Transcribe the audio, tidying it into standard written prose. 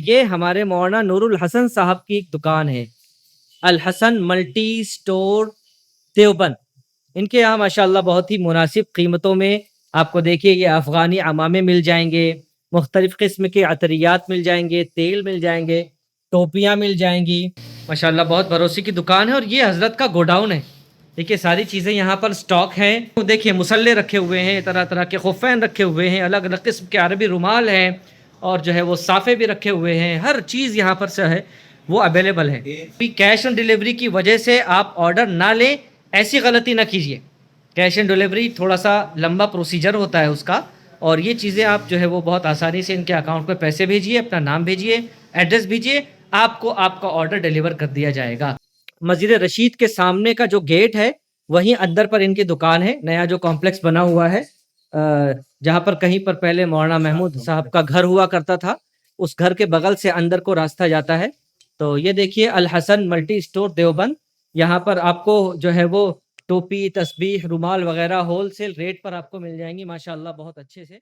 ये हमारे मौलाना नूरुल हसन साहब की एक दुकान है, अल हसन मल्टी स्टोर देवबंद। इनके यहाँ माशाअल्लाह बहुत ही मुनासिब कीमतों में आपको देखिए ये अफ़गानी अमामे मिल जाएँगे, मुख्तलिफ़ किस्म के अतरियात मिल जाएँगे, तेल मिल जाएँगे, टोपियाँ मिल जाएँगी। माशाअल्लाह बहुत भरोसे की दुकान है और ये हज़रत का गोडाउन है। देखिए सारी चीज़ें यहाँ पर स्टॉक हैं। तो देखिए मुसल्ले रखे हुए हैं, तरह-तरह के खुफ़ैन रखे हुए हैं, अलग-अलग किस्म के अरबी रुमाल हैं और जो है वो साफ़े भी रखे हुए हैं। हर चीज़ यहाँ पर जो है वो अवेलेबल है। अभी कैश ऑन डिलीवरी की वजह से आप ऑर्डर ना लें, ऐसी गलती ना कीजिए। कैश ऑन डिलीवरी थोड़ा-सा लंबा प्रोसीजर होता है उसका और ये चीज़ें आप जो है वो बहुत आसानी से इनके अकाउंट में पैसे भेजिए, अपना नाम भेजिए, एड्रेस भेजिए, आपको आपका ऑर्डर डिलीवर कर दिया जाएगा। मस्जिद रशीद के सामने का जो गेट है, वहीं अंदर पर इनकी दुकान है। नया जो कॉम्प्लेक्स बना हुआ है जहाँ पर कहीं पर पहले मौलाना महमूद साहब का घर हुआ करता था, उस घर के बगल से अंदर को रास्ता जाता है। तो ये देखिए अल हसन मल्टी स्टोर देवबंद, यहाँ पर आपको जो है वो टोपी, तस्बीह, रुमाल वगैरह होलसेल रेट पर आपको मिल जाएँगी माशाअल्लाह बहुत अच्छे से।